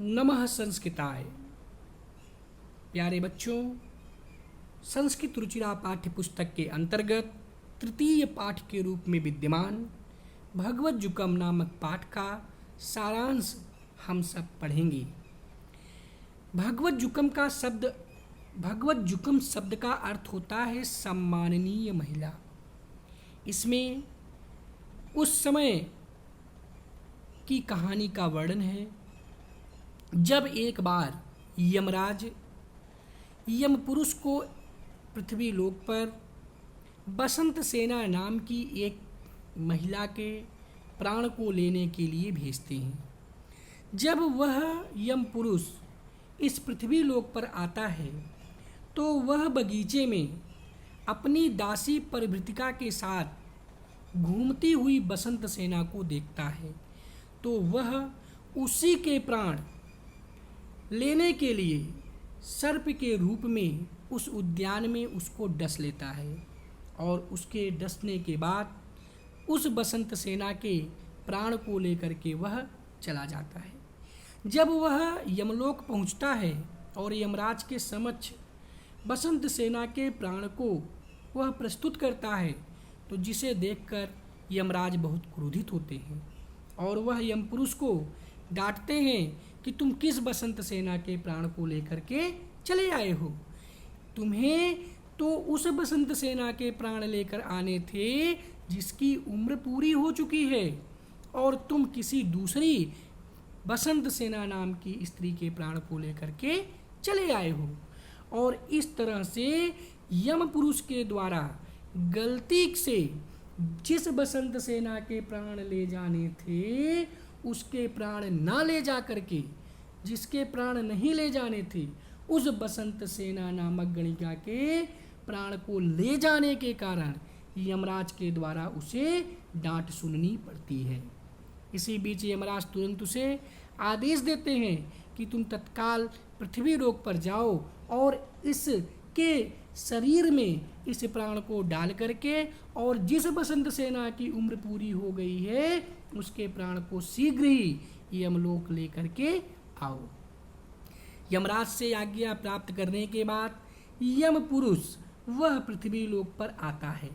नमः संस्कृताय। प्यारे बच्चों, संस्कृत रुचिरा पाठ्य पुस्तक के अंतर्गत तृतीय पाठ के रूप में विद्यमान भगवत जुकम नामक पाठ का सारांश हम सब पढ़ेंगे। भगवत जुकम शब्द का अर्थ होता है सम्माननीय महिला। इसमें उस समय की कहानी का वर्णन है जब एक बार यमराज यमपुरुष को पृथ्वी लोक पर बसंत सेना नाम की एक महिला के प्राण को लेने के लिए भेजते हैं। जब वह यमपुरुष इस पृथ्वी लोक पर आता है तो वह बगीचे में अपनी दासी परिभृतिका के साथ घूमती हुई बसंत सेना को देखता है, तो वह उसी के प्राण लेने के लिए सर्प के रूप में उस उद्यान में उसको डस लेता है और उसके डसने के बाद उस बसंत सेना के प्राण को लेकर के वह चला जाता है। जब वह यमलोक पहुंचता है और यमराज के समक्ष बसंत सेना के प्राण को वह प्रस्तुत करता है, तो जिसे देखकर यमराज बहुत क्रोधित होते हैं और वह यमपुरुष को डांटते हैं कि तुम किस बसंत सेना के प्राण को लेकर के चले आए हो। तुम्हें तो उस बसंत सेना के प्राण लेकर आने थे जिसकी उम्र पूरी हो चुकी है, और तुम किसी दूसरी बसंत सेना नाम की स्त्री के प्राण को लेकर के चले आए हो। और इस तरह से यम पुरुष के द्वारा गलती से जिस बसंत सेना के प्राण ले जाने थे उसके प्राण ना ले जा करके जिसके प्राण नहीं ले जाने थे उस बसंत सेना नामक गणिका के प्राण को ले जाने के कारण यमराज के द्वारा उसे डांट सुननी पड़ती है। इसी बीच यमराज तुरंत उसे आदेश देते हैं कि तुम तत्काल पृथ्वी लोक पर जाओ और इसके शरीर में इस प्राण को डाल करके और जिस बसंत सेना की उम्र पूरी हो गई है उसके प्राण को शीघ्र ही यमलोक लेकर के आओ। यमराज से आज्ञा प्राप्त करने के बाद यम पुरुष वह पृथ्वी लोक पर आता है।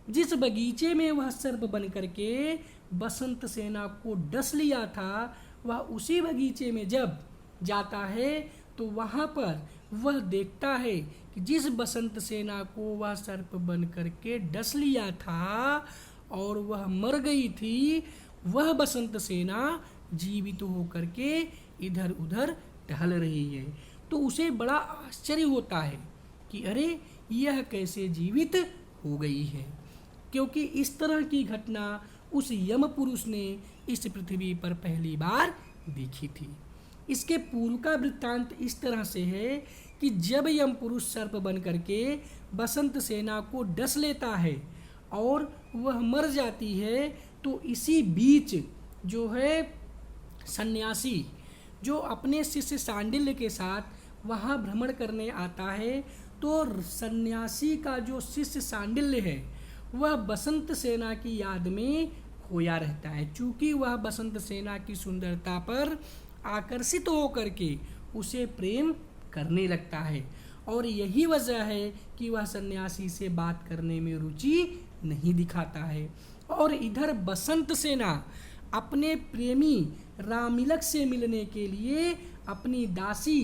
जिस बगीचे में वह सर्प बन करके बसंत सेना को डस लिया था, वह उसी बगीचे में जब जाता है तो वहाँ पर वह देखता है कि जिस बसंत सेना को वह सर्प बन करके डस लिया था और वह मर गई थी, वह बसंत सेना जीवित होकर के इधर उधर टहल रही है। तो उसे बड़ा आश्चर्य होता है कि अरे यह कैसे जीवित हो गई है, क्योंकि इस तरह की घटना उस यम पुरुष ने इस पृथ्वी पर पहली बार देखी थी। इसके पूर्व का वृत्तांत इस तरह से है कि जब यम पुरुष सर्प बन करके बसंत सेना को डस लेता है और वह मर जाती है, तो इसी बीच जो है सन्यासी जो अपने शिष्य सांडिल्य के साथ वहाँ भ्रमण करने आता है, तो सन्यासी का जो शिष्य सांडिल्य है वह बसंत सेना की याद में खोया रहता है। चूँकि वह बसंत सेना की सुंदरता पर आकर्षित होकर के उसे प्रेम करने लगता है, और यही वजह है कि वह सन्यासी से बात करने में रुचि नहीं दिखाता है। और इधर बसंत सेना अपने प्रेमी रामिलक से मिलने के लिए अपनी दासी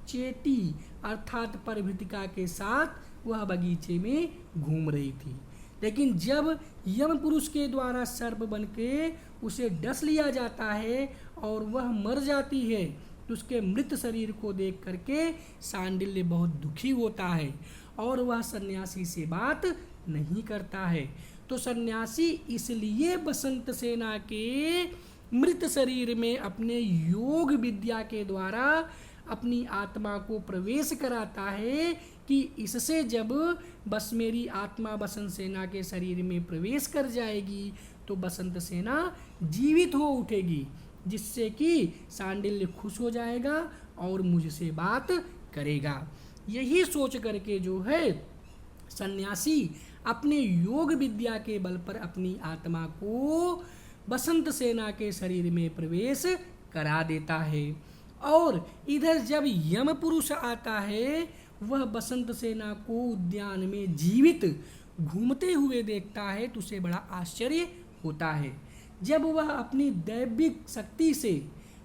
चेटी अर्थात परिभृतिका के साथ वह बगीचे में घूम रही थी। लेकिन जब यम पुरुष के द्वारा सर्प बन के उसे डस लिया जाता है और वह मर जाती है, तो उसके मृत शरीर को देख करके सांडिल्य बहुत दुखी होता है और वह सन्यासी से बात नहीं करता है। तो सन्यासी इसलिए बसंत सेना के मृत शरीर में अपने योग विद्या के द्वारा अपनी आत्मा को प्रवेश कराता है कि इससे जब बस मेरी आत्मा बसंत सेना के शरीर में प्रवेश कर जाएगी तो बसंत सेना जीवित हो उठेगी, जिससे कि सांडिल्य खुश हो जाएगा और मुझसे बात करेगा। यही सोच करके जो है सन्यासी अपने योग विद्या के बल पर अपनी आत्मा को बसंत सेना के शरीर में प्रवेश करा देता है। और इधर जब यम पुरुष आता है, वह बसंत सेना को उद्यान में जीवित घूमते हुए देखता है तो उसे बड़ा आश्चर्य होता है। जब वह अपनी दैविक शक्ति से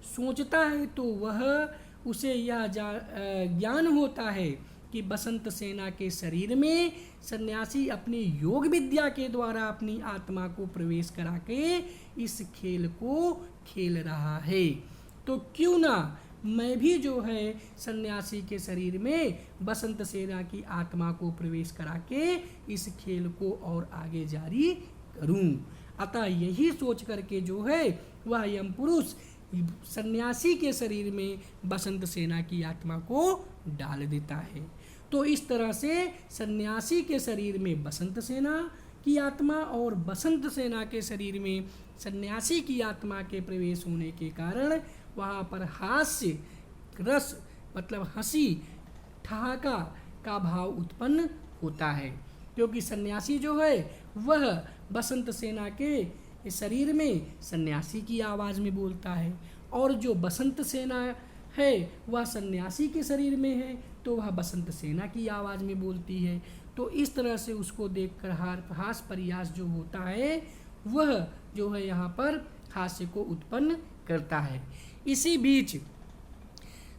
सोचता है तो वह उसे यह ज्ञान होता है कि बसंत सेना के शरीर में सन्यासी अपनी योग विद्या के द्वारा अपनी आत्मा को प्रवेश करा के इस खेल को खेल रहा है। तो क्यों ना मैं भी जो है सन्यासी के शरीर में बसंत सेना की आत्मा को प्रवेश करा के इस खेल को और आगे जारी करूं। अतः यही सोच करके जो है वह यम पुरुष सन्यासी के शरीर में बसंत सेना की आत्मा को डाल देता है। तो इस तरह से सन्यासी के शरीर में बसंत सेना की आत्मा और बसंत सेना के शरीर में सन्यासी की आत्मा के प्रवेश होने के कारण वहाँ पर हास्य रस मतलब हंसी ठहाका का भाव उत्पन्न होता है, क्योंकि सन्यासी जो है वह बसंत सेना के शरीर में सन्यासी की आवाज़ में बोलता है, और जो बसंत सेना है वह सन्यासी के शरीर में है तो वह बसंत सेना की आवाज़ में बोलती है। तो इस तरह से उसको देखकर हास परिहास जो होता है वह जो है यहाँ पर हास्य को उत्पन्न करता है। इसी बीच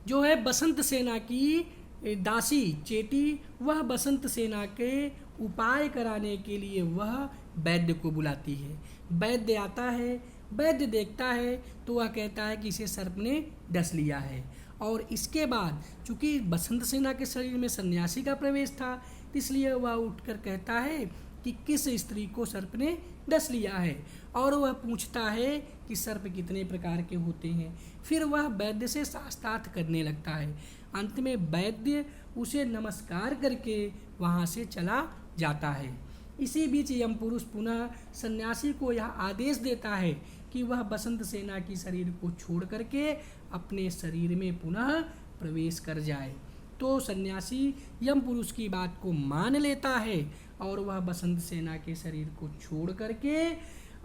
जो है बसंत सेना की दासी चेटी वह बसंत सेना के उपाय कराने के लिए वह वैद्य को बुलाती है। वैद्य आता है, वैद्य देखता है तो वह कहता है कि इसे सर्प ने डस लिया है, और इसके बाद चूंकि बसंत सेना के शरीर में सन्यासी का प्रवेश था इसलिए वह उठकर कहता है कि किस स्त्री को सर्प ने डस लिया है, और वह पूछता है कि सर्प कितने प्रकार के होते हैं। फिर वह वैद्य से शास्त्रार्थ करने लगता है। अंत में वैद्य उसे नमस्कार करके वहाँ से चला जाता है। इसी बीच यम पुरुष पुनः सन्यासी को यह आदेश देता है कि वह बसंत सेना की शरीर को छोड़ करके अपने शरीर में पुनः प्रवेश कर जाए। तो सन्यासी यम पुरुष की बात को मान लेता है और वह बसंत सेना के शरीर को छोड़ करके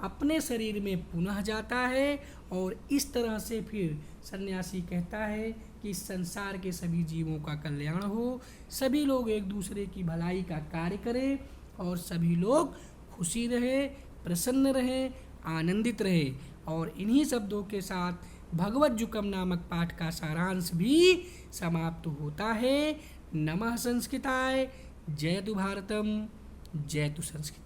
अपने शरीर में पुनः जाता है, और इस तरह से फिर सन्यासी कहता है कि संसार के सभी जीवों का कल्याण हो, सभी लोग एक दूसरे की भलाई का कार्य करें और सभी लोग खुशी रहे, प्रसन्न रहे, आनंदित रहे। और इन्हीं शब्दों के साथ भगवत जुकम नामक पाठ का सारांश भी समाप्त होता है। नमः संस्कृताय, जयतु भारतम, जयतु संस्कृत।